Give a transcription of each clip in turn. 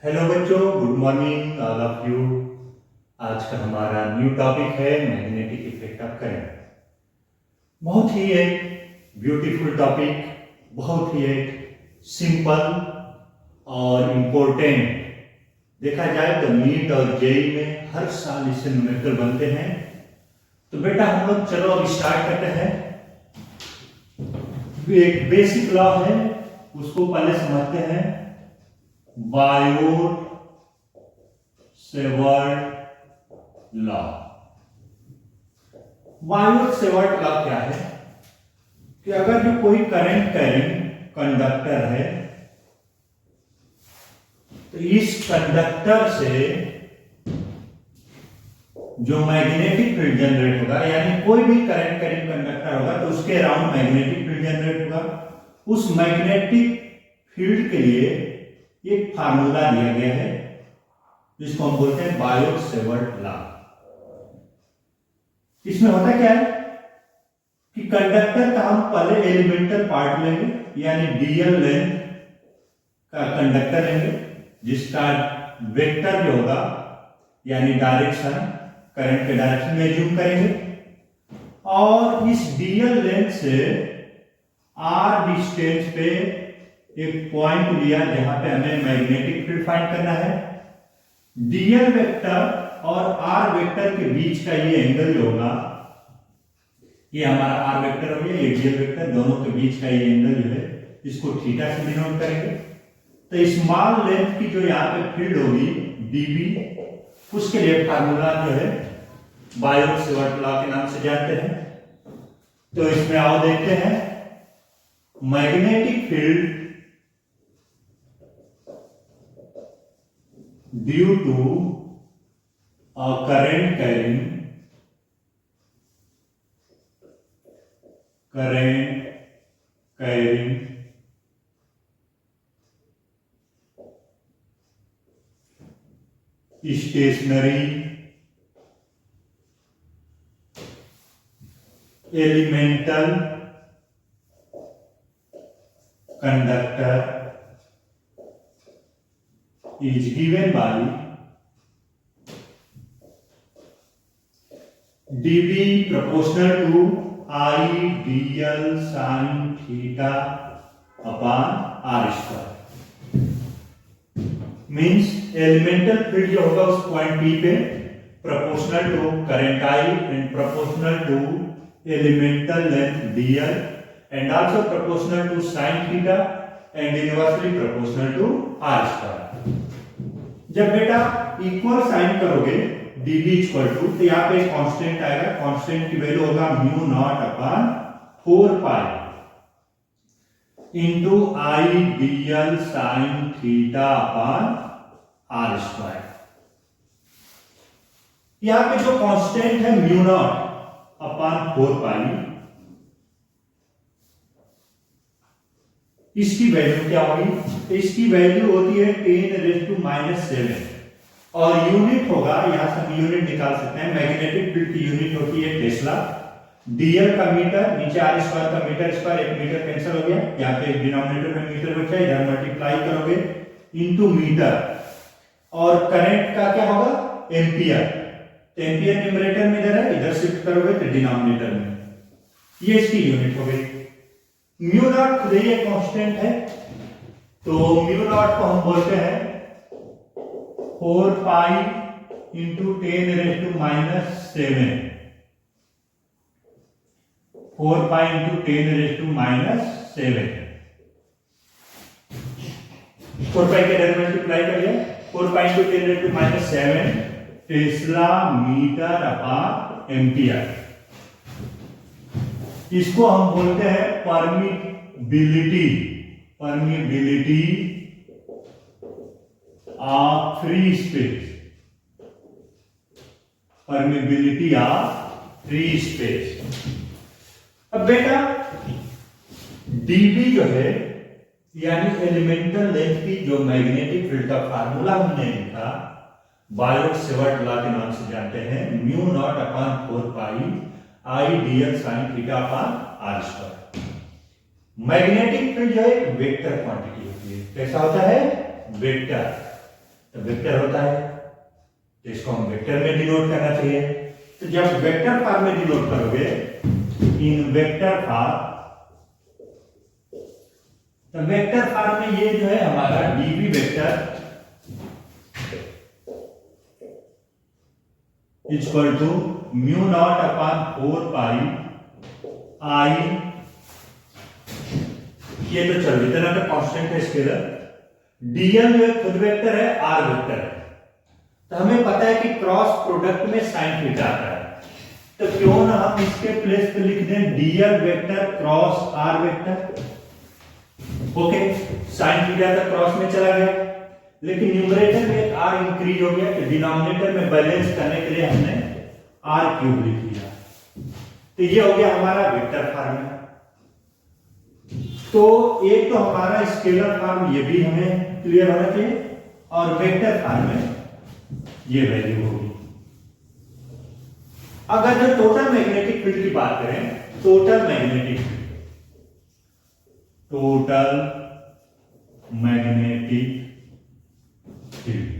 Hello बच्चों, good morning all of you. आज का हमारा न्यू टॉपिक है मैग्नेटिक इफेक्ट ऑफ करंट। बहुत ही एक ब्यूटीफुल टॉपिक, बहुत ही एक सिंपल और इम्पोर्टेंट। देखा जाए तो नीट और जेई में हर साल इससे न्यूमेरिकल बनते हैं। तो बेटा हम लोग चलो अब स्टार्ट करते हैं। एक बेसिक लॉ है, उसको पहले समझते हैं। Biot Savart law. Biot Savart law क्या है कि अगर जो कोई करंट कैरिंग कंडक्टर है तो इस कंडक्टर से जो मैग्नेटिक फील्ड जनरेट होगा, यानी कोई भी करंट कैरिंग कंडक्टर होगा तो उसके अराउंड मैग्नेटिक फील्ड जनरेट होगा। उस मैग्नेटिक फील्ड के लिए एक फार्मूला दिया गया है जिसको हम बोलते हैं बायोट सेवर्ट लॉ। इसमें होता क्या है कि कंडक्टर का हम पहले एलिमेंटल पार्ट लेंगे, यानी डीएल लेंथ का कंडक्टर लेंगे, जिसका वेक्टर जो होगा यानी डायरेक्शन करंट के डायरेक्शन में जूम करेंगे, और इस डीएल लेंथ से आर डिस्टेंस पे एक पॉइंट लिया जहां पे हमें मैग्नेटिक फील्ड फाइंड करना है। डीएल वेक्टर और आर वेक्टर के बीच का ये एंगल जो होगा, ये हमारा आर वेक्टर हो गया, ये डीएल वेक्टर, दोनों के बीच का ये एंगल जो है इसको थीटा से डिनोट करेंगे। तो स्मॉल लेंथ की जो यहाँ पे फील्ड होगी डीबी, उसके लिए फार्मूला जो है बायोट सेवर्ट लॉ के नाम से जानते हैं। तो इसमें आओ देखते हैं। Magnetic field due to a current carrying stationary elemental conductor is given by dB proportional to I dl sin theta upon r square। Means elemental field जो होगा उस पॉइंट P पे proportional to current I and proportional to elemental length dl and also proportional to sin theta and inversely proportional to r square. जब बेटा equal sine करोगे dB equal to, तो यहाँ पे कांस्टेंट आएगा, कांस्टेंट की value होगा mu not upon 4 pi into I dl sin theta upon r square. यहाँ पे जो कांस्टेंट है म्यू नॉट अपॉन 4 पाई, इसकी वैल्यू क्या होगी? इसकी वैल्यू होती है 10⁻⁻⁷ और यूनिट होगा, यहां से हम यूनिट निकाल सकते हैं। मैग्नेटिक फील्ड की यूनिट होती है टेस्ला। डीएल का मीटर, नीचे आर स्क्वायर का मीटर स्क्वायर, एक मीटर कैंसिल हो गया, यहाँ पे डिनोमिनेटर में मीटर बचा, इधर मल्टीप्लाई करोगे इनटू मीटर, और करंट का क्या होगा? एम्पियर। तो एम्पियर न्यूमरेटर में इधर है, इधर शिफ्ट करोगे तो डिनोमिनेटर में, ये इसकी यूनिट हो गई। म्यू नॉट खुद ही एक कांस्टेंट है, तो म्यू नॉट को हम बोलते हैं 4 पाई इंटू 10⁻⁻⁷, 4 पाई इंटू 10⁻⁷। 4 पाई के इधर मल्टीप्लाई करिए, 4 pi into 10⁻⁷ tesla metre upon ampere. इसको हम बोलते हैं permeability of free space, permeability of free space. अब बेटा dB जो है, यानी एलिमेंटल लेंथ की जो मैग्नेटिक फील्ड का फार्मूला हमने लिखा बायोट सेवर्ट लॉ के नाम से जानते हैं, mu naught upon 4 pi I dl sin theta upon r square. Magnetic field जो है वेक्टर क्वांटिटी होती है। कैसा होता है? वेक्टर। तो वेक्टर होता है, तो इसको हम वेक्टर में डिनोट करना चाहिए। तो जब वेक्टर फॉर्म में डिनोट करोगे, इन वेक्टर फॉर्म, तो वेक्टर फॉर्म में ये जो है हमारा dB vector equal to mu not upon 4 pi I, ये तो चल इतना तो कांस्टेंट है स्केलर। डीएल जो है खुद वेक्टर है, आर वेक्टर है, तो हमें पता है कि क्रॉस प्रोडक्ट में साइन थीटा आता है, तो क्यों ना हम इसके प्लेस पे लिख दें dl vector cross r vector. Okay, sine theta तक क्रॉस में चला गया, लेकिन न्यूमरेटर में आर इंक्रीज हो गया, तो डिनोमिनेटर में बैलेंस करने के लिए हमने आर क्यूब लिख दिया। तो ये हो गया हमारा वेक्टर फॉर्म। तो एक तो हमारा स्केलर फॉर्म ये भी हमें क्लियर होना चाहिए, और वेक्टर फॉर्म में ये वैल्यू होगी। अगर जो टोटल मैग्नेटिक फील्ड की बात करें, टोटल मैग्नेटिक फील्ड,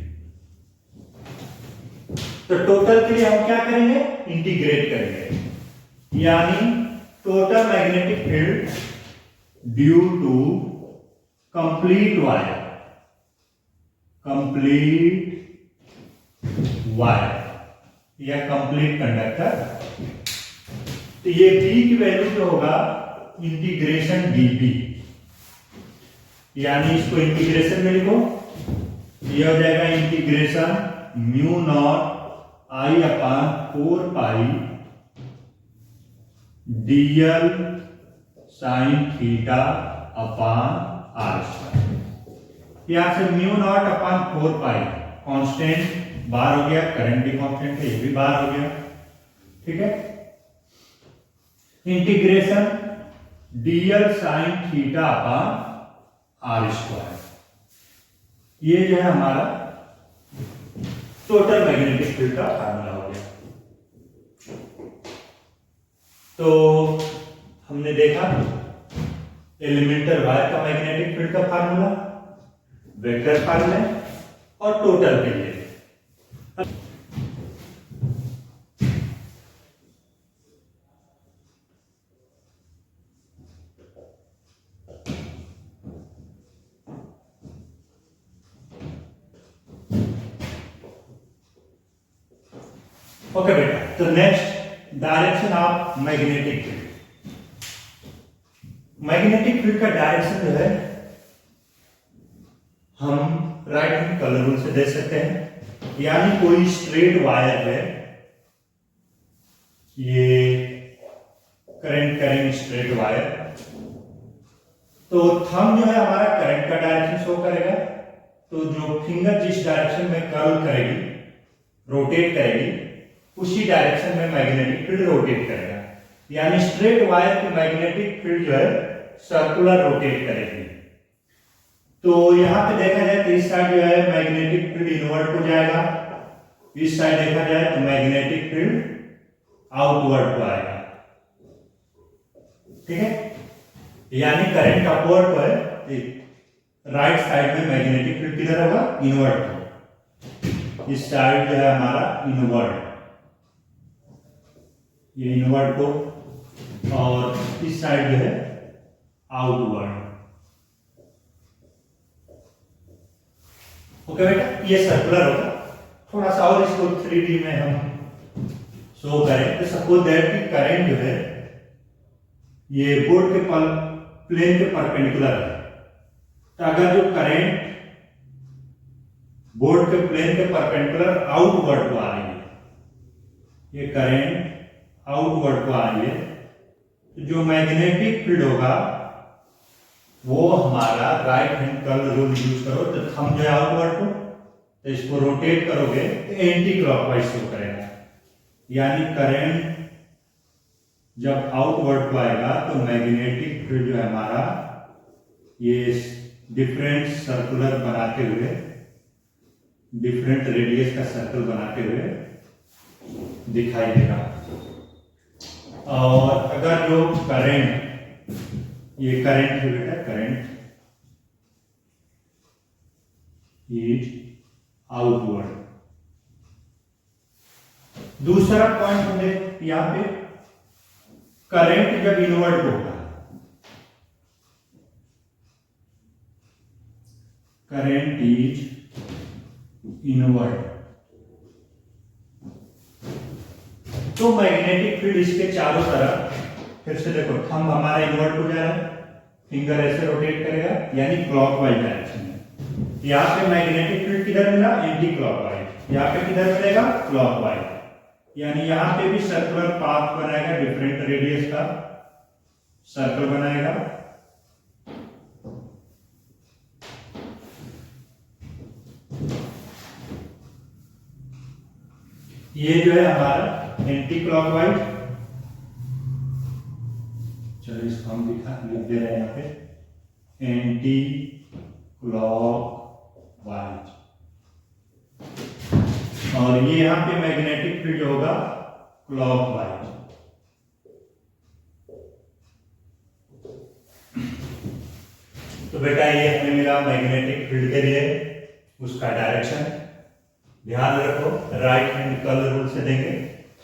तो टोटल के लिए हम क्या करेंगे, इंटीग्रेट करेंगे, यानी total magnetic field due to complete wire या कंप्लीट कंडक्टर। तो ये बी की वैल्यू जो होगा इंटीग्रेशन डीबी, यानी इसको इंटीग्रेशन में लिखो, ये हो जाएगा integration mu not I upon 4 pi dl sine theta upon are square. यहां से mu not upon 4 pi constant बाहर हो गया, करंट भी कांस्टेंट है, ये भी बाहर हो गया, ठीक है। Integration dl sine theta upon are square, ये जो है हमारा टोटल मैग्नेटिक फील्ड का फार्मूला हो गया। तो हमने देखा एलिमेंटल वायर का मैग्नेटिक फील्ड का फार्मूला, वेक्टर फार्मूला और टोटल के लिए। ओके बेटा, तो next direction of magnetic field. Magnetic field का डायरेक्शन जो है हम राइट हैंड कलर रूल से दे सकते हैं, यानी कोई स्ट्रेट वायर है, ये करंट कैरिंग स्ट्रेट वायर, तो थंब जो है हमारा करंट का डायरेक्शन शो करेगा, तो जो फिंगर जिस डायरेक्शन में कर्ल करेगी, रोटेट करेगी, उसी डायरेक्शन में मैग्नेटिक फील्ड रोटेट करेगा, यानी स्ट्रेट वायर की मैग्नेटिक फील्ड जो है सर्कुलर रोटेट करेगी। तो यहां पे देखा जाए तो इस साइड जो है मैग्नेटिक फील्ड इनवर्ट हो जाएगा, इस साइड देखा जाए तो मैग्नेटिक फील्ड आउटवर्ड को आएगा, ठीक है। यानी करंट अपवर्ड को है, राइट साइड में मैग्नेटिक फील्ड किधर होगा, इनवर्ट को, इस साइड जो है हमारा इनवर्ट, ये इनवर्ट को, और इस साइड जो है आउटवर्ड। ओके बेटा, ये सर्कुलर होगा। थोड़ा सा और इसको 3D में हम शो करें, तो सपोज दैट कि करंट जो है ये बोर्ड के प्लेन के परपेंडिकुलर है, तो अगर जो करंट बोर्ड के प्लेन के परपेंडिकुलर आउटवर्ड को आ रही है, ये करंट आउटवर्ड को आ रही है, तो जो मैग्नेटिक फील्ड होगा वो हमारा right hand curl rule use करो, तो थंब जो है आउटवर्ड को, तो इसको रोटेट करोगे तो एंटी क्लॉकवाइज शो करेगा, यानी करंट जब आउटवर्ड को आएगा तो मैग्नेटिक फील्ड जो है हमारा ये डिफरेंट सर्कुलर बनाते हुए, डिफरेंट रेडियस का सर्कल बनाते हुए दिखाई देगा। और अगर जो करंट, ये करंट है बेटा, करंट इज आउटवर्ड। दूसरा पॉइंट हमने यहां पे करंट जब इनवर्ड होगा, करंट इज इनवर्ड, तो मैग्नेटिक फील्ड इसके चारों तरफ, फिर से देखो थंब हमारा इनवर्ड हो जा रहा है, फिंगर ऐसे रोटेट करेगा यानी क्लॉकवाइज डायरेक्शन में। यहां पे मैग्नेटिक फील्ड किधर मिला, एंटी क्लॉकवाइज, यहां पे किधर मिलेगा, क्लॉकवाइज, यानी यहां पे भी सर्कुलर पाथ बनाएगा, डिफरेंट रेडियस का सर्कल बनाएगा। ये जो है हमारा एंटी क्लॉकवाइज, चलो इसको हम लिख दे रहे हैं यहाँ पे एंटी क्लॉकवाइज, और ये यहाँ पे मैग्नेटिक फील्ड होगा क्लॉकवाइज। तो बेटा ये हमें मिला मैग्नेटिक फील्ड के लिए उसका डायरेक्शन। ध्यान रखो राइट हैंड कर्ल रूल से देंगे,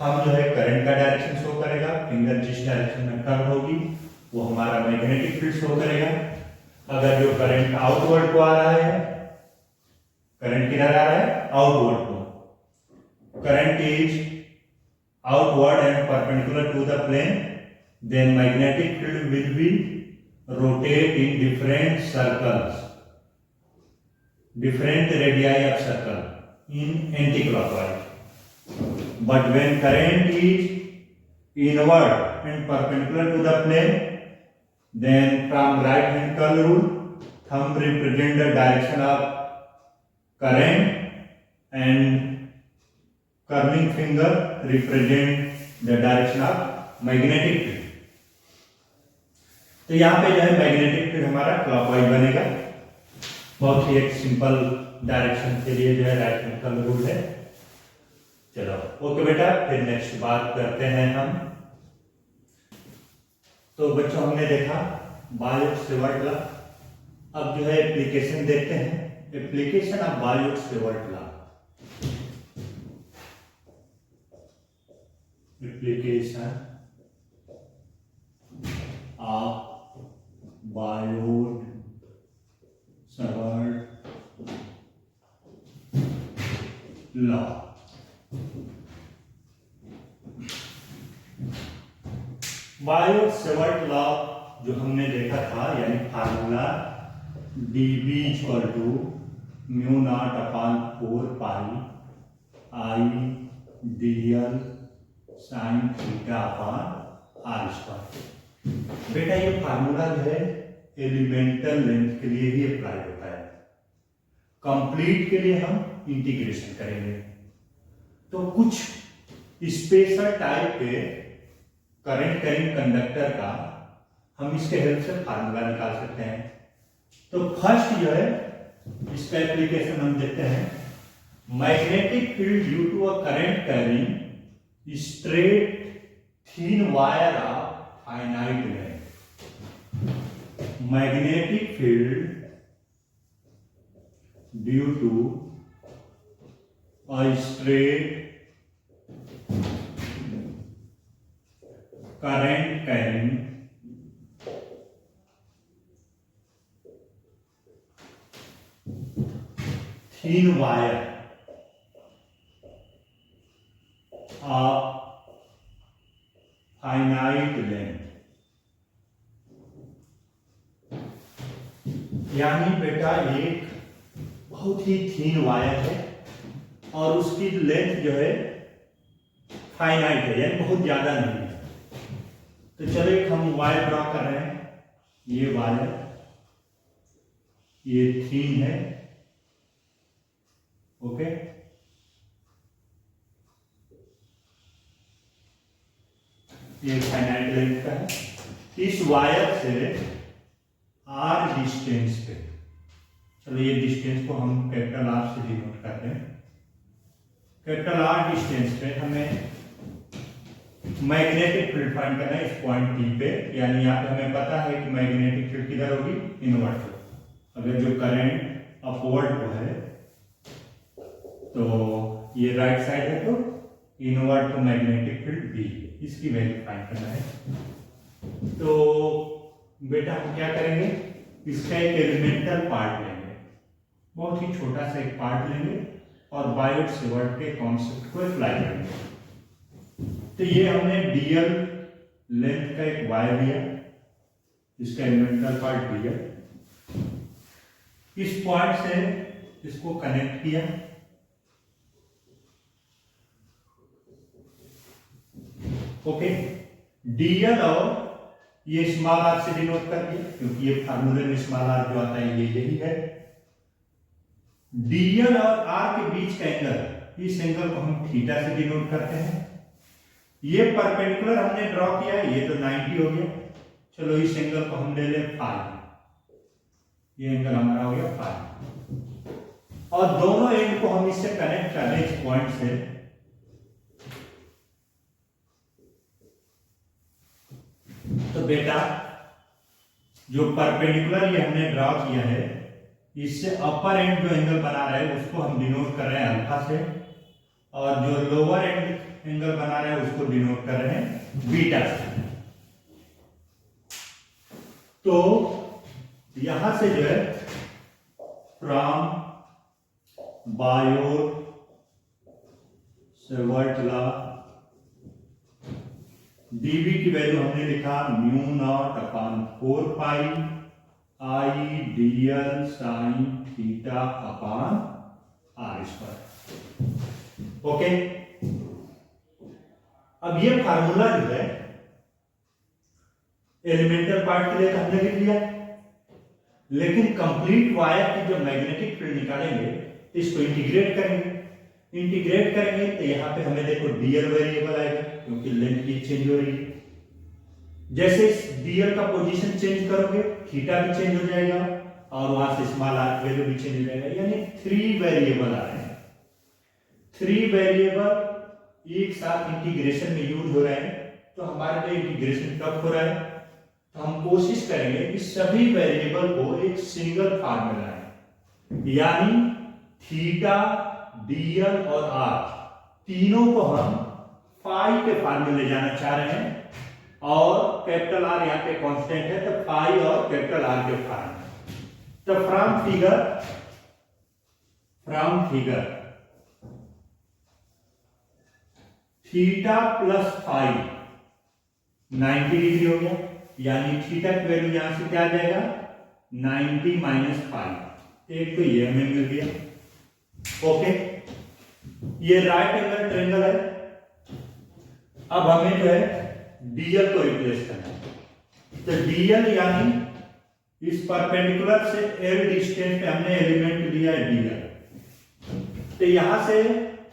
हम जो है करंट का डायरेक्शन शो करेगा, फिंगर जिस डायरेक्शन में कर्ल होगी वो हमारा मैग्नेटिक फील्ड शो करेगा। अगर जो करंट आउटवर्ड को आ रहा है, करंट किधर आ रहा है, आउटवर्ड को, current is outward and perpendicular to the plane, then magnetic field will be rotate in different circles, different radii of circle in anti-clockwise. But when current is inward and perpendicular to the plane, then from right hand curl rule, thumb represent the direction of current and curling finger represent the direction of magnetic field. तो यहाँ पे जो है magnetic field हमारा clockwise बनेगा। बहुत ही एक simple direction के लिए जो है राइट हैंड कर्ल रूल है। चलो ओके बेटा, फिर नेक्स्ट बात करते हैं हम। तो बच्चों हमने देखा बायोट-सेवर्ट लॉ, अब जो है एप्लीकेशन देखते हैं, application of Biot Savart law. Application of Biot Savart law. Biot Savart law जो हमने देखा था, यानी formula dB equal to mu not upon 4 pi I dl sine theta upon are square. बेटा ये फार्मूला जो है एलिमेंटल लेंथ के लिए ही अप्लाई होता है, कंप्लीट के लिए हम इंटीग्रेशन करेंगे। तो कुछ स्पेशल टाइप के करंट कैरिंग कंडक्टर का हम इसके हेल्प से फार्मूला निकाल सकते हैं। तो फर्स्ट जो है इसका एप्लीकेशन हम देखते हैं, magnetic field due to a current carrying straight thin wire of finite length. Magnetic field due to a straight current carrying thin wire of finite length, यानी बेटा एक बहुत ही थीन वायर है और उसकी लेंथ जो है फाइनाइट है, यानी बहुत ज्यादा नहीं है। तो चलो एक हम वायर ड्रॉ कर रहे हैं, ये वायर ये थीन है, ओके। ये फाइनाइट लेंथ का है। इस वायर से आर डिस्टेंस पे, चलो ये डिस्टेंस को हम कैपिटल आर से डिनोट करते हैं। कैपिटल आर डिस्टेंस पे हमें मैग्नेटिक फील्ड फाइंड करना है इस पॉइंट टी पे, यानी यहाँ पे हमें पता है कि मैग्नेटिक फील्ड किधर होगी, इनवर्ट। अगर जो करंट अपवर्ड को है तो ये राइट साइड है, तो invert to magnetic field B, इसकी वैल्यू फाइंड करना है। तो बेटा हम क्या करेंगे, इसका एक एलिमेंटल पार्ट लेंगे, बहुत ही छोटा सा एक पार्ट लेंगे और बायोट सेवर्ट के कॉन्सेप्ट को अप्लाई करेंगे। तो ये हमने डीएल लेंथ का एक वायर लिया, इसका एलिमेंटल पार्ट डीएल, इस पॉइंट से इसको कनेक्ट किया, ओके। डीएल और ये स्मॉल आर से डिनोट कर दिया, क्योंकि ये फार्मूले में स्मॉल आर जो आता है ये यही है। डीएल और आर के बीच का एंगल, इस एंगल को हम थीटा से डिनोट करते हैं। ये परपेंडिकुलर हमने ड्रॉ किया, ये तो 90 हो गया। चलो इस एंगल को हम ले लें फाई, ये एंगल हमारा हो गया फाई, और दोनों एंड को हम इससे कनेक्ट कर दें इस पॉइंट से। तो बेटा जो परपेंडिकुलर ये हमने ड्रॉ किया है, इससे अपर एंड जो एंगल बना रहा है उसको हम डिनोट कर रहे हैं अल्फा से, और जो लोअर एंड एंगल बना रहे हैं उसको डिनोट कर रहे हैं बीटा से। तो यहां से जो है from Biot Savart law, dB की वैल्यू हमने लिखा mu not upon 4 pi I dl sine theta upon are square, okay. अब ये फार्मूला जो है एलिमेंटल पार्ट के लिए तो हमने लिख लिया, लेकिन कंप्लीट वायर की जो मैग्नेटिक फील्ड निकालेंगे इसको इंटीग्रेट करेंगे। इंटीग्रेट करेंगे तो यहां पे हमें देखो डीएल वेरिएबल आएगा, क्योंकि लेंथ की चेंज हो रही है। जैसे इस डीएल का पोजीशन चेंज करोगे थीटा भी चेंज हो जाएगा, और वहां से स्मॉल आर की वैल्यू भी चेंज हो जाएगा, यानी 3 वेरिएबल आ रहे हैं। 3 वेरिएबल एक साथ इंटीग्रेशन में यूज हो रहे हैं। तो हमारे लिए इंटीग्रेशन कब हो रहा है, तो हम कोशिश करेंगे कि सभी वेरिएबल को एक सिंगल फॉर्म में लाएं, यानी थीटा, डीएल और आर तीनों को हम फाई के फॉर्म में ले जाना चाह रहे हैं, और कैपिटल आर यहाँ पे कांस्टेंट है, तो फाई और कैपिटल आर के फॉर्म में। तो from figure theta plus phi 90 degree हो गया, यानी थीटा की वैल्यू यहां से क्या आ जाएगा 90 माइनस फाई, एक तो ये हमें मिल गया, ओके। ये राइट एंगल ट्रायंगल है। अब हमें जो है डीएल को रिप्लेस करना है, तो डीएल यानी इस परपेंडिकुलर से एल डिस्टेंस पे हमने एलिमेंट लिया है डीएल, तो यहां से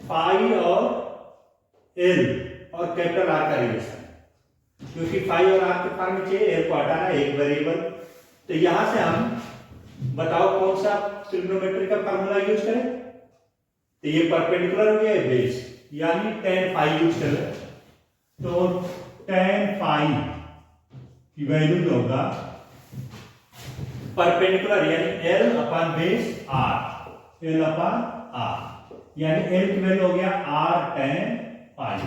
फाई और एल और कैपिटल आर का रिलेशन, क्योंकि फाई और आर के फॉर्म में चाहिए, एल को हटाना एक वेरिएबल। तो यहां से हम बताओ कौन सा ट्रिग्नोमेट्री का फार्मूला यूज करें, तो ये परपेंडिकुलर हो गया बेस, यानी tan फाई यूज कर ले। तो tan फाई की वैल्यू जो होगा परपेंडिकुलर यानी L upon base R, L upon R, यानी एल की वैल्यू हो गया आर tan फाई।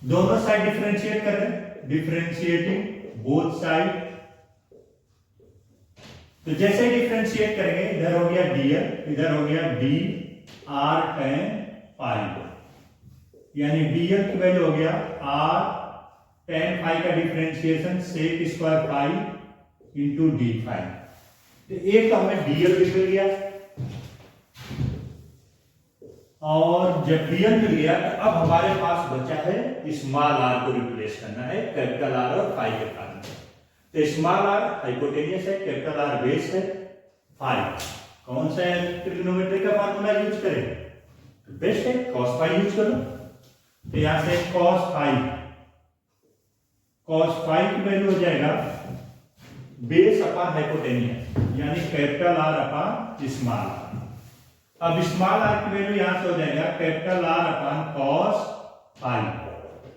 दोनों साइड डिफरेंशिएट कर दें, डिफरेंशिएटिंग बोथ साइड। तो जैसे डिफरेंशिएट करेंगे, इधर हो गया डीएल, इधर हो गया डी आर tan फाई, यानी डीएल की वैल्यू हो गया आर tan फाई का differentiation sec square phi into D phi. तो एक तो हमें डीएल भी मिल गया, और जब डीएल मिल गया तो अब हमारे पास बचा है स्मॉल आर को रिप्लेस करना है कैपिटल आर और फाई के फॉर्म में। तो स्मॉल आर हाइपोटेनियस है, कैपिटल आर बेस है, फाई कौन सा ट्रिग्नोमेट्री का फार्मूला यूज करें, तो बेस्ट है cos फाई यूज करो। तो यहां से cos फाई की वैल्यू हो जाएगा बेस अपॉन हाइपोटेनियस, यानी capital R upon small R. अब स्मॉल आर की वैल्यू यहां से हो जाएगा capital R upon cos phi,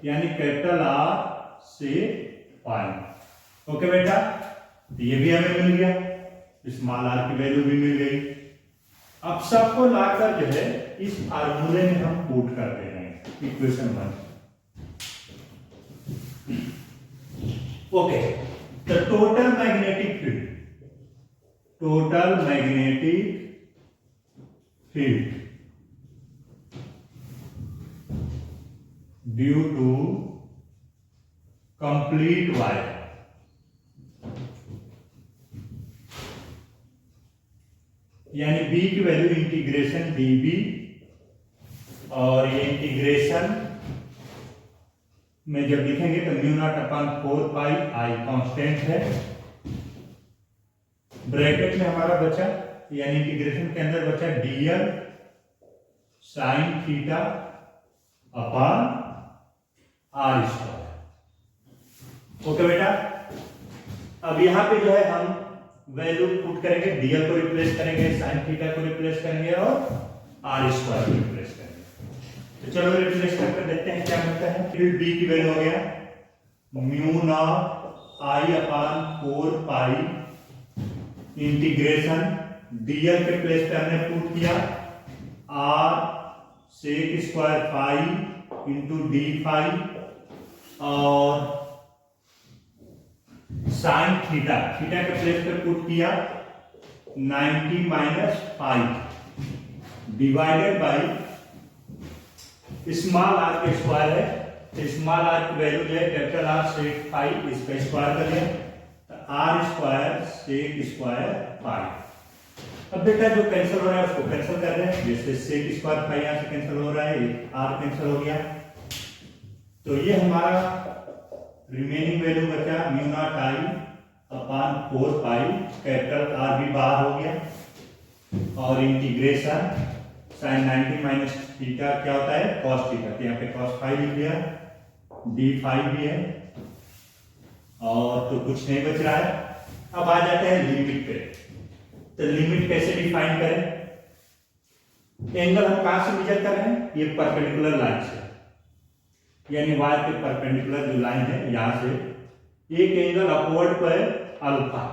यानी capital R sec phi, okay बेटा। तो ये भी हमें मिल गया, स्मॉल आर की वैल्यू भी मिल गई। अब सबको लाकर जो है इस फार्मूले में हम पुट कर दे रहे हैं, इक्वेशन 1। ओके, तो total magnetic field due to complete wire, यानी B की वैल्यू इंटीग्रेशन dB, और ये इंटीग्रेशन में जब लिखेंगे तो mu not upon 4 pi I constant है, ब्रैकेट में हमारा बचा, यानी इंटीग्रेशन के अंदर बचा dl sine theta upon r square. Okay बेटा, अब यहाँ पे जो है हम वैल्यू पुट करेंगे, dl को रिप्लेस करेंगे, साइन थीटा को रिप्लेस करेंगे और r स्क्वायर को रिप्लेस करेंगे। तो चलो रिप्लेस करके देखते हैं क्या मिलता है। फिर b की वैल्यू हो गया mu naught I upon 4 pi integration dl के प्लेस पे हमने पुट किया r sec square phi into D phi और साइन थीटा के प्लेस पे पुट किया 90 minus 5 divided by small R के स्क्वायर है, तो स्मॉल आर की वैल्यू जो है कैपिटल आर सेक फाइव, इसका स्क्वायर कर लिया तो आर स्क्वायर सेक स्क्वायर 5। अब बेटा जो कैंसिल हो रहा है उसको कैंसिल कर रहे हैं, जैसे सेक स्क्वायर फाइव यहां से कैंसिल हो रहा है, आर कैंसिल हो गया, तो ये हमारा रिमेनिंग वैल्यू बचा mu naught I upon 4 pi, capital R भी बाहर हो गया और इंटीग्रेशन साइन 90 माइनस थीटा क्या होता है कॉस थीटा, तो यहाँ पे कॉस फाइव लिख दिया, डी फाइव भी है और तो कुछ नहीं बच रहा है। अब आ जाते हैं लिमिट पे, तो लिमिट कैसे डिफाइन करें। एंगल हम कहां से मेजर कर रहे हैं, ये परपेंडिकुलर लाइन से, यानी वायर के परपेंडिकुलर जो लाइन है यहां से एक एंगल अपवर्ड पर अल्फा,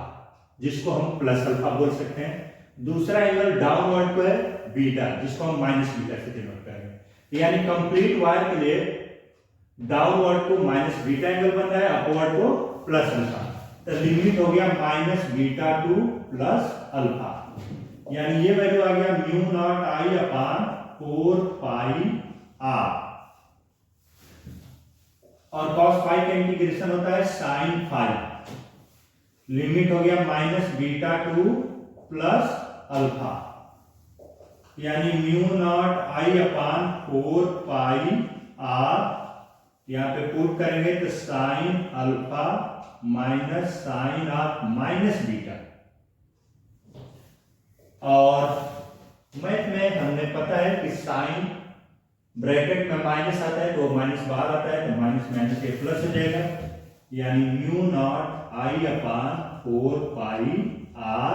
जिसको हम प्लस अल्फा बोल सकते हैं, दूसरा एंगल डाउनवर्ड पर बीटा, जिसको हम माइनस बीटा से डिनोट करेंगे। यानी कंप्लीट वायर के लिए डाउनवर्ड को माइनस बीटा एंगल बन रहा है, अपवर्ड को प्लस अल्फा, तो लिमिट हो गया minus beta to plus alpha, यानी ये वैल्यू आ गया mu not I upon 4 pi R, और cos फाइव का इंटीग्रेशन होता है साइन फाइव, लिमिट हो गया minus beta to plus alpha, यानी mu not I upon 4 pi R, यहां पे पुट करेंगे तो sine alpha minus sine of minus beta, और मैथ में हमने पता है कि साइन ब्रैकेट में माइनस आता है तो माइनस बाहर आता है, तो माइनस माइनस के प्लस हो जाएगा, यानी mu not I upon 4 pi R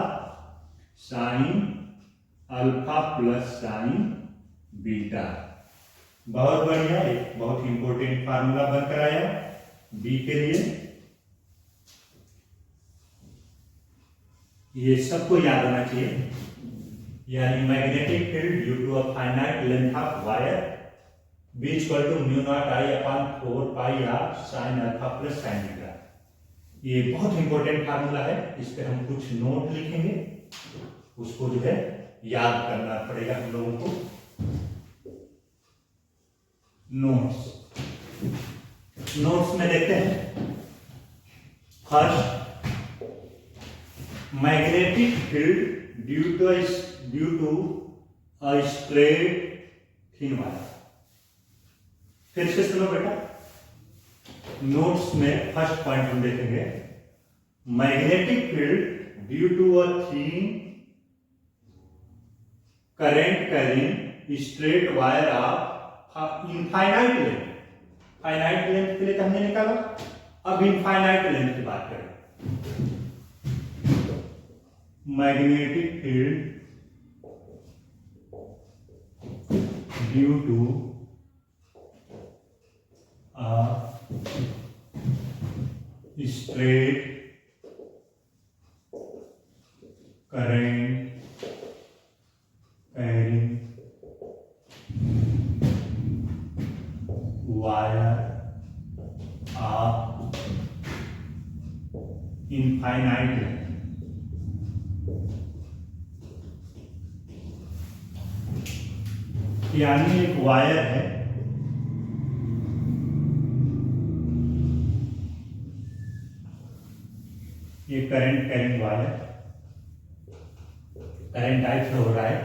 sine alpha plus sine beta. बहुत बढ़िया, एक बहुत इंपॉर्टेंट फार्मूला बनकर आया बी के लिए, ये सबको याद होना चाहिए, यानी magnetic field due to a finite length of wire B equal to mu not I upon 4 pi R sine alpha plus sine beta. ये बहुत इंपॉर्टेंट फार्मूला है, इस पे हम कुछ नोट लिखेंगे, उसको जो है याद करना पड़ेगा हम लोगों को। नोट्स में देखते हैं, first magnetic field due to a straight thin wire. फिर से सुनो बेटा, नोट्स में फर्स्ट पॉइंट हम देखेंगे, magnetic field due to a thin current carrying straight wire of infinite length. Finite length के लिए तो हमने निकाला, अब इनफाइनाइट लेंथ की बात करें। Magnetic field due to straight current infinite length, यानी एक वायर है, ये current carrying wire, current type से हो रहा है,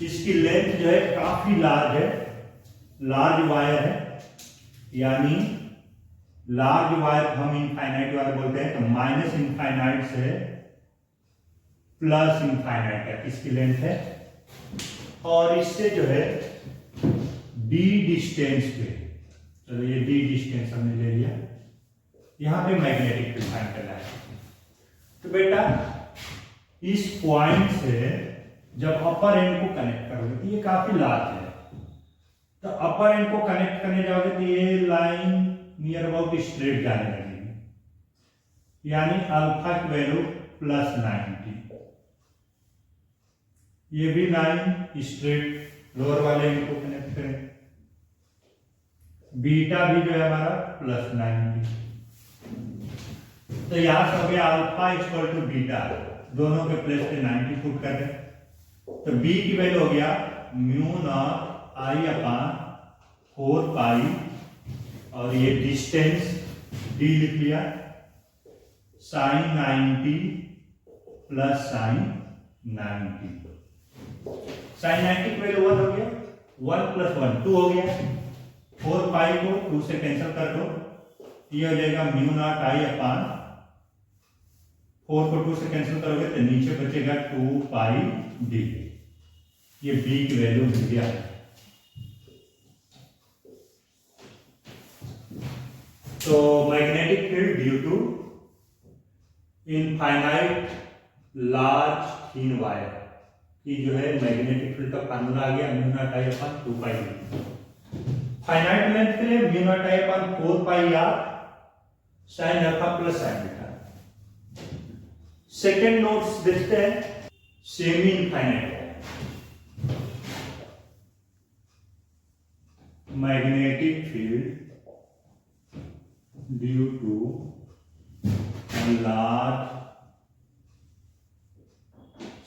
इसकी लेंथ जो है काफी लार्ज है, लार्ज वायर है, यानी लार्ज वायर हम इनफाइनाइट वायर बोलते हैं, तो माइनस इनफाइनाइट से प्लस इनफाइनाइट तक इसकी लेंथ है, और इससे जो है d डिस्टेंस पे, चलो ये d डिस्टेंस हमने ले लिया, यहां पे मैग्नेटिक फील्ड फाइंड करना है। तो बेटा इस पॉइंट से जब अपर एंड को कनेक्ट करोगे तो ये काफी लार्ज है, तो अपर एंड को कनेक्ट करने जाओगे तो ये लाइन नियर अबाउट स्ट्रेट जाने लगेगी, यानी अल्फा की वैल्यू +90, ये भी लाइन स्ट्रेट लोअर वाले एंड को कनेक्ट करें, बीटा भी जो है हमारा +90, तो यहां से हो गया अल्फा इक्वल टू बीटा, दोनों के प्लेस पे 90 पुट कर दें, तो b की वैल्यू हो गया म्यू नॉट आई अपान 4 पाई, और ये डिस्टेंस d लिख लिया, साइन 90 प्लस साइन 90, साइन 90 की वैल्यू 1 हो गया, 1 + 1 2 हो गया, 4 पाई को 2 से कैंसिल कर दो, ये हो जाएगा म्यू नॉट आई अपान 4 को 2 से कैंसिल करोगे तो नीचे बचेगा 2 पाई d, ये b की वैल्यू मिल गया है। तो magnetic field due to infinite large thin wire की जो है मैग्नेटिक फील्ड का फार्मूला आ गया mu not I upon 2 pi d। Finite length के लिए mu not I upon 4 pi r sine alpha plus sine beta. Second notes देखते हैं, semi infinite magnetic field due to large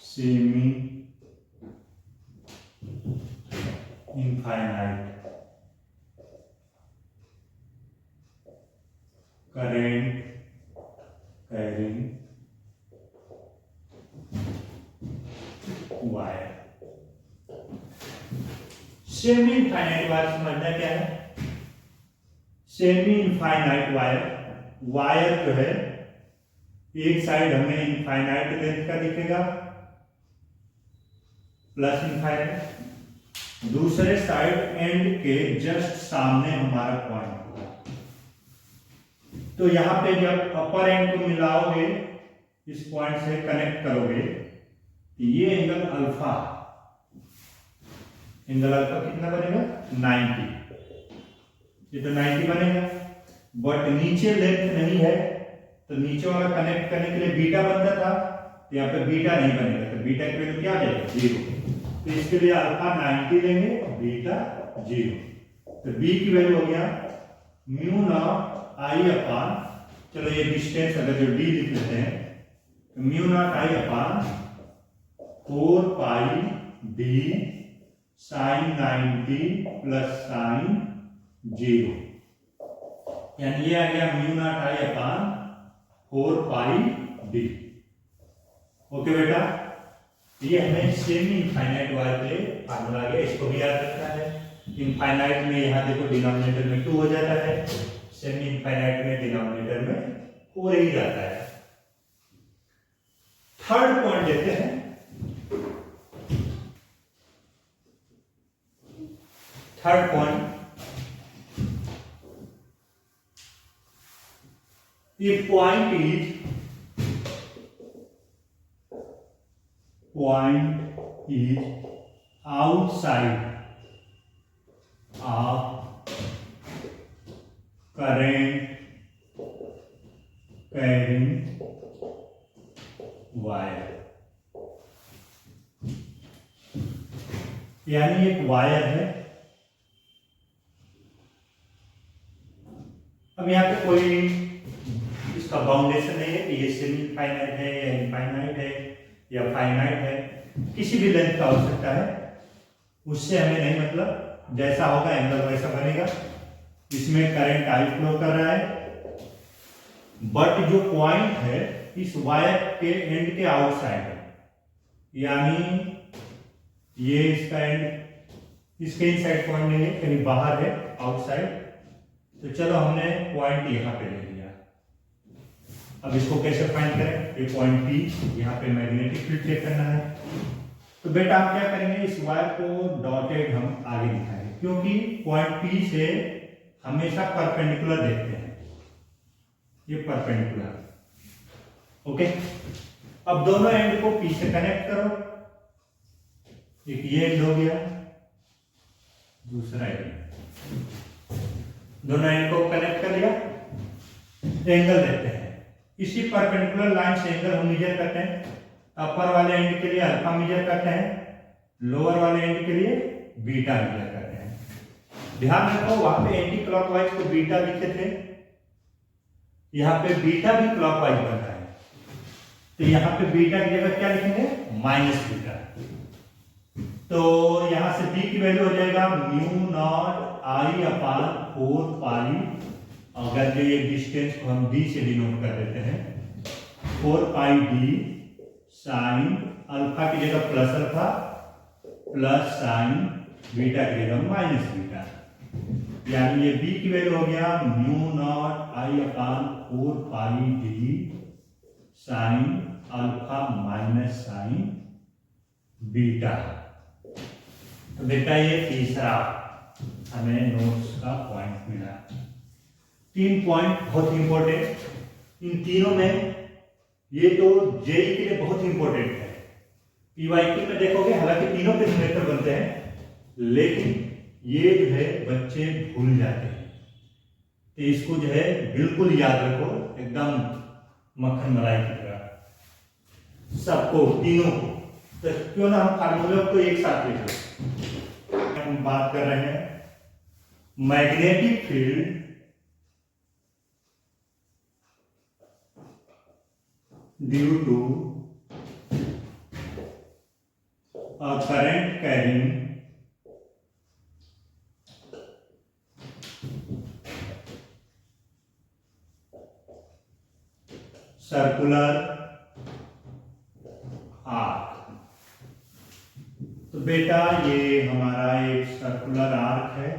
semi infinite current carrying wire. Semi infinite wire समझना क्या है? Semi infinite wire, wire जो है एक side हमें infinite length का दिखेगा प्लस इनफाइनाइट, दूसरे साइड एंड के जस्ट सामने हमारा पॉइंट होगा। तो यहां पे जब अपर एंड को मिलाओगे, इस पॉइंट से कनेक्ट करोगे, ये एंगल अल्फा, एंगल अल्फा कितना बनेगा 90, ये तो 90 बनेगा, बट नीचे लेंथ नहीं है, तो नीचे वाला कनेक्ट करने के लिए बीटा बनता था, तो यहाँ पे बीटा नहीं बनेगा, तो बीटा की वैल्यू क्या आ जाएगा 0, तो इसके लिए अल्फा 90 लेंगे, बीटा 0, तो b की वैल्यू हो गया म्यू नॉट आई अपान, चलो ये डिस्टेंस अगर जो d लिख लेते हैं, तो mu not I upon 4 pi d sign 90 plus sign 0, यानी ये आ गया mu not I upon 4 pi d। Okay बेटा, ये हमें सेमी इनफाइनाइट वायर के लिए फार्मूला आ गया, इसको भी याद रखना है। इनफाइनाइट में यहाँ देखो डिनोमिनेटर में 2 हो जाता है, सेमी इनफाइनाइट में डिनोमिनेटर में 4 ही जाता है। थर्ड पॉइंट लेते हैं, third point, if point is outside of current carrying wire, यानी एक वायर है, अब यहां पे कोई उसका बाउंडेशन नहीं है कि ये सेमी इनफाइनाइट है या इनफाइनाइट है या फाइनाइट है, किसी भी लेंथ का हो सकता है, उससे हमें नहीं मतलब, जैसा होगा एंगल वैसा बनेगा। इसमें करंट आई फ्लो कर रहा है, बट जो पॉइंट है इस वायर के एंड के आउटसाइड है, यानी ये इसका एंड, इसके इनसाइड पॉइंट नहीं है, कहीं बाहर है, आउटसाइड। तो चलो हमने पॉइंट यहाँ पे ले लिया। अब इसको कैसे फाइंड करें? ये पॉइंट P, यहाँ पे मैग्नेटिक फील्ड चेक करना है। तो बेटा आप क्या करेंगे, इस वायर को डॉटेड हम आगे दिखाएंगे, क्योंकि पॉइंट P से हमेशा परपेंडिकुलर देखते हैं, ये परपेंडिकुलर। ओके, अब दोनों एंड को P से कनेक्ट करो, एक ये एंड हो गया, दूसरा एंड, दोनों एंड को कनेक्ट कर लिया। एंगल देखते हैं, इसी परपेंडिकुलर लाइन से एंगल हम मेजर करते हैं। अपर वाले एंड के लिए अल्फा मेजर करते हैं, लोअर वाले एंड के लिए बीटा मेजर करते हैं। ध्यान रखो वहां पे एंटी क्लॉकवाइज को बीटा लिखे थे, यहाँ पे बीटा भी क्लॉकवाइज बन रहा है, तो यहाँ पे बीटा की जगह क्या लिखेंगे? Minus beta. तो यहां से b की वैल्यू हो जाएगा म्यू नॉट आई अपान 4 पाई, अगर जो ये डिस्टेंस को हम d से डिनोट कर देते हैं, 4 पाई d साइन अल्फा की जगह plus alpha plus sine beta की जगह माइनस बीटा, यानी ये b की वैल्यू हो गया mu not I upon 4 pi d sign alpha minus sign beta. तो बेटा ये तीसरा हमें नोट्स का पॉइंट मिला। 3 पॉइंट बहुत इंपॉर्टेंट, इन तीनों में ये तो जेई के लिए बहुत इंपॉर्टेंट है। पीवाईक्यू में देखोगे हालांकि तीनों के न्यूमेरिकल बनते हैं, लेकिन ये जो है बच्चे भूल जाते हैं, तो इसको जो है बिल्कुल याद रखो, एकदम मक्खन मलाई की तरह सबको, तीनों को। तो क्यों ना हम फार्मूले को एक साथ लिख लो। हम बात कर रहे हैं magnetic field due to a current carrying circular arc. तो बेटा ये हमारा एक सर्कुलर आर्क है,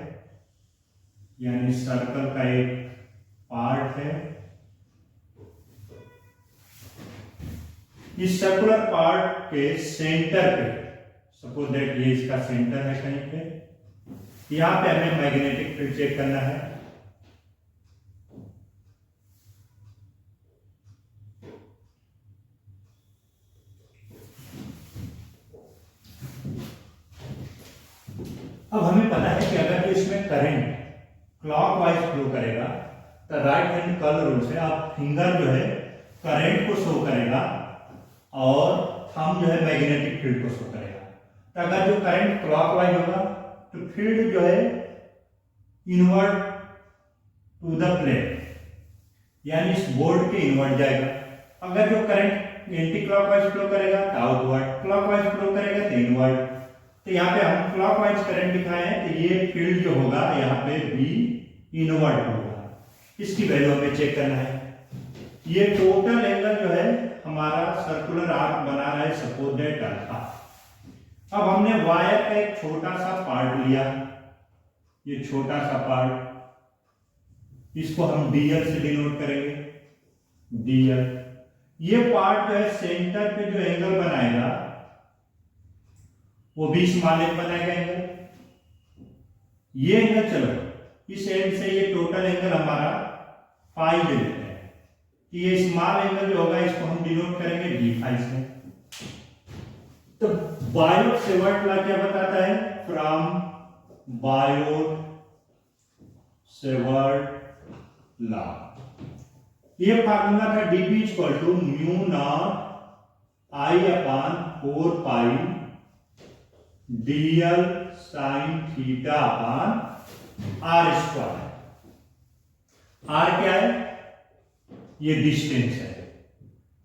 यानी सर्कल का एक पार्ट है। इस सर्कुलर पार्ट के सेंटर पे, सपोज दैट ये इसका सेंटर है कहीं पे, यहां पे हमें मैग्नेटिक फील्ड चेक करना है। अब हमें पता है कि अगर जो इसमें करंट क्लॉकवाइज फ्लो करेगा तो राइट हैंड कर्ल रूल से आप फिंगर जो है करंट को शो करेगा और थंब जो है मैग्नेटिक फील्ड को शो करेगा। तो अगर जो करंट क्लॉकवाइज होगा तो फील्ड जो है इनवर्ड टू द प्लेन, यानी इस बोर्ड के इनवर्ड जाएगा। अगर जो करंट एंटी क्लॉकवाइज फ्लो करेगा तो आउटवर्ड, क्लॉकवाइज फ्लो करेगा तो इनवर्ड। तो यहाँ पे हम क्लॉकवाइज करंट दिखाए हैं, तो ये फील्ड जो होगा यहाँ पे बी इनवर्ड होगा, इसकी वैल्यू हमें चेक करना है। ये टोटल एंगल जो है हमारा सर्कुलर आर्क बना रहा है, सपोज दैट अल्फा। अब हमने वायर का एक छोटा सा पार्ट लिया, ये छोटा सा पार्ट, इसको हम डीएल से डिनोट करेंगे, डीएल। ये पार्ट जो है सेंटर पे जो एंगल बनाएगा वो 20 माइनस बनाएगा एंगल। ये एंगल चलो इस एंड से ये टोटल एंगल हमारा पाई ले लेते हैं, ये स्मॉल एंगल जो होगा इसको हम डिनोट करेंगे डी फाई से। तो बायोट सेवर्ट लॉ क्या बताता है? फ्रॉम बायोट सेवर्ट लॉ ये फार्मूला था dp equal to mu not I upon 4 pi dl sine theta upon are square. R क्या है? ये डिस्टेंस है,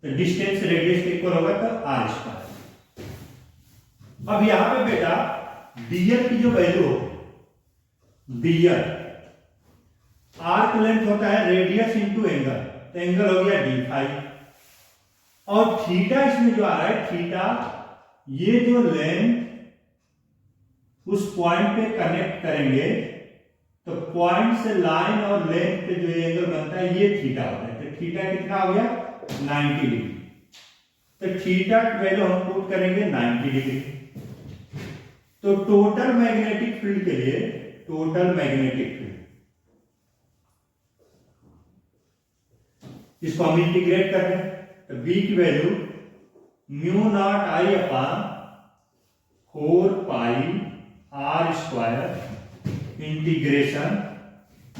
तो डिस्टेंस रेडियस के इक्वल होगा तो आर स्क्वायर। अब यहां पे बेटा dl की जो वैल्यू हो, dl आर्क लेंथ होता है रेडियस इंटू एंगल, तो एंगल हो गया डी फाई, और थीटा इसमें जो आ रहा है थीटा, ये जो लेंथ उस पॉइंट पे कनेक्ट करेंगे तो पॉइंट से लाइन और लेंथ पे जो एंगल बनता है ये थीटा होता है, तो थीटा कितना हो गया 90 डिग्री। तो थीटा की वैल्यू हम पुट करेंगे 90 डिग्री। तो टोटल मैग्नेटिक फील्ड के लिए, टोटल मैग्नेटिक फील्ड इसको हम इंटीग्रेट कर रहे हैं, तो B की value mu not I upon 4 pi R square integration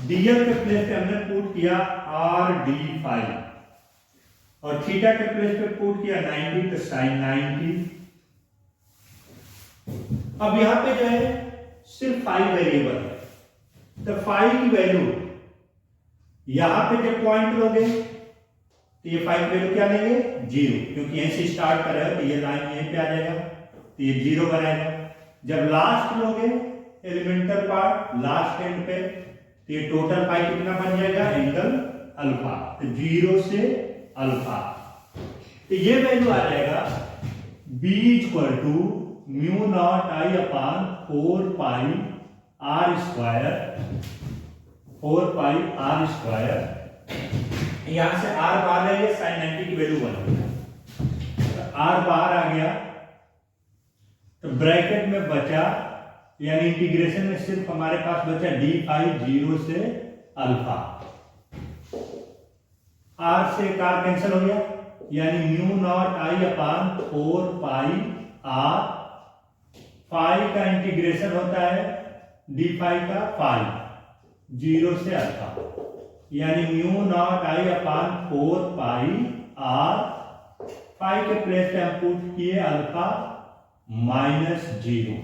dl के प्लेस पे हमने पुट किया आर डी फाई, और थीटा के प्लेस पे पुट किया 90, तो साइन 90। अब यहां पे जो है सिर्फ फाई वेरिएबल है, तो फाई की वैल्यू यहां पे जब पॉइंट लोगे तो ये फाई की वैल्यू क्या लेंगे 0, क्योंकि यहीं से स्टार्ट कर रहे हो तो ये लाइन यहीं पे आ जाएगा, तो ये 0 बनाएगा। जब लास्ट लोगे एलिमेंटल पार्ट लास्ट एंड पे, तो ये टोटल फाई कितना बन जाएगा एंगल अल्फा, तो 0 से अल्फा, तो ये वैल्यू आ जाएगा b equal to mu not I upon 4 pi R square, 4 pi R square, यहां से आर बाहर है, साइन 90 की वैल्यू बन गई, तो आर बाहर आ गया, तो ब्रैकेट में बचा, यानी इंटीग्रेशन में सिर्फ हमारे पास बचा डी फाई 0 से अल्फा, आर से कार कैंसिल हो गया, यानी mu not I upon 4 pi R, phi का इंटीग्रेशन होता है डी फाई का फाई 0 से अल्फा, यानी mu not I upon 4 pi R, phi के प्लेस पे हम पुट किए अल्फा -0,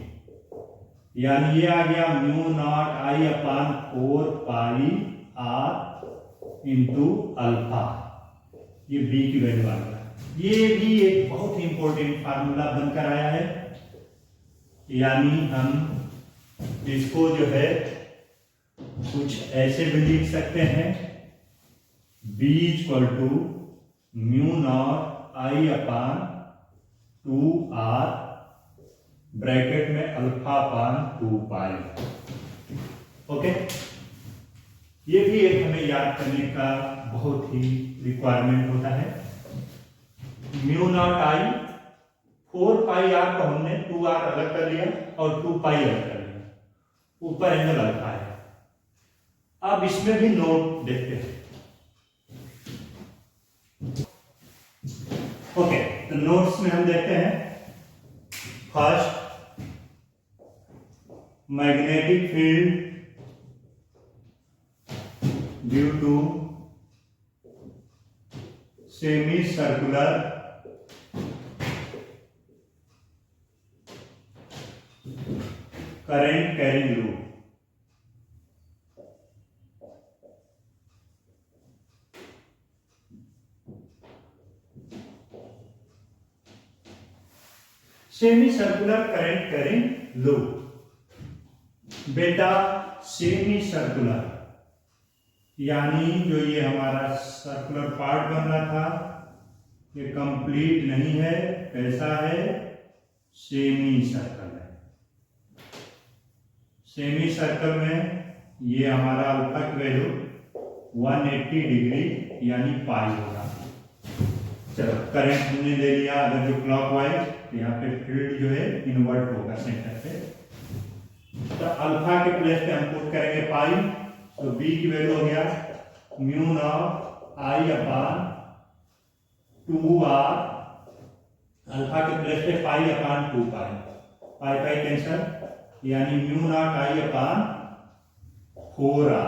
यानी ये आ गया mu not I upon 4 pi R into alpha, ये बी की वैल्यू आ गया। ये भी एक बहुत ही इंपॉर्टेंट फार्मूला बनकर आया है, यानी हम इसको जो है कुछ ऐसे भी लिख सकते हैं, b equal to mu not I upon 2r bracket में अल्फा अपान 2 पाई। ओके, ये भी एक हमें याद करने का बहुत ही रिक्वायरमेंट होता है। Mu not I 4 pi R को हमने 2r अलग कर लिया और 2 पाई अलग कर लिया, ऊपर एंगल अल्फा है। अब इसमें भी नोट देखते हैं। ओके, तो नोट्स में हम देखते हैं, first magnetic field due to semi circular current carrying loop. Semi circular current carrying loop, बेटा सेमी सर्कुलर यानी जो ये हमारा सर्कुलर पार्ट बन रहा था ये कंप्लीट नहीं है, कैसा है, सेमी सर्कल है। सेमी सर्कल में ये हमारा अल्फा की वैल्यू 180 डिग्री यानी पाई होगा। चलो, करंट हमने ले लिया, अगर जो क्लॉकवाइज, तो यहाँ पे फील्ड जो है इन्वर्ट होगा सेंटर पे, तो अल्फा के प्लेस पे हम पुट करेंगे पाई, तो बी की वैल्यू हो गया mu not I upon 2r, alpha के प्लेस पे पाई अपान 2 पाई, पाई पाई कैंसिल, यानी mu not I upon 4r।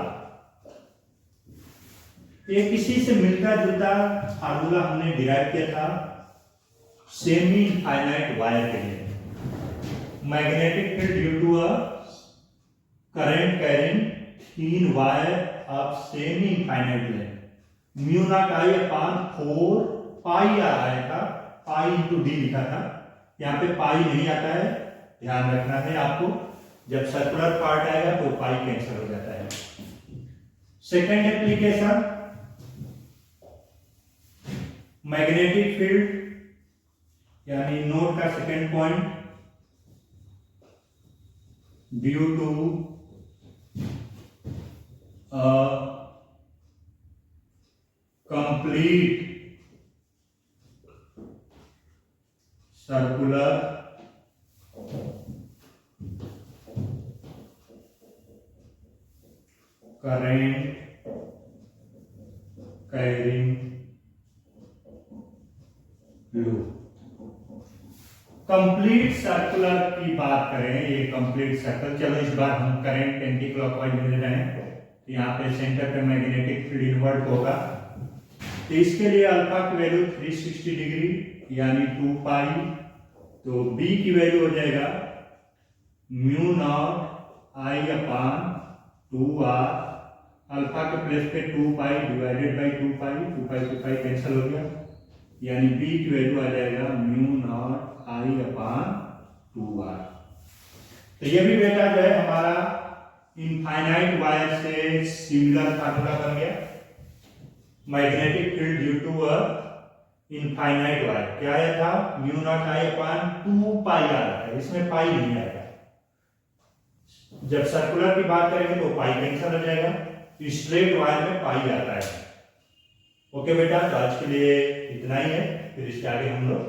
ये किसी से मिलता जुलता फार्मूला हमने डिराइव किया था सेमी फाइनाइट वायर के लिए, magnetic field due to a current carrying thin wire of semi finite length, mu not I upon 4 pi आ रहा था, पाई इंटू डी लिखा था, यहाँ पे पाई नहीं आता है, ध्यान रखना है आपको। जब सर्कुलर पार्ट आएगा तो पाई कैंसिल हो जाता है। सेकेंड एप्लीकेशन, मैग्नेटिक फील्ड यानी नोट का second point, due to complete circular current carrying loop। Complete circular की बात करें, ये कंप्लीट सर्कल, चलो इस बार हम करंट एंटी क्लॉकवाइज ले रहे हैं, तो यहाँ पे सेंटर पे मैग्नेटिक फील्ड इन्वर्ट होगा, तो इसके लिए अल्फा की वैल्यू 360 डिग्री यानी 2 पाई, तो बी की वैल्यू हो जाएगा mu naught I upon 2r, alpha के प्लेस पे 2 पाई divided by 2 pi, 2 pi 2 pi cancel हो गया, यानी बी की वैल्यू आ जाएगा mu naught I upon 2r। तो ये भी बेटा जो है हमारा इनफाइनाइट वायर से सिमिलर फार्मूला बन गया, magnetic field due to a infinite wire. क्या आया था? म्यू नॉट आई अपान 2 पाई आ रहा था, इसमें पाई नहीं आएगा। जब सर्कुलर की बात करेंगे तो पाई कैंसिल हो जाएगा, स्ट्रेट वायर में पाई आता है। ओके बेटा, तो आज के लिए इतना ही है, फिर इसके आगे हम लोग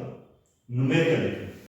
न्यूमेरिकल लिखेंगे।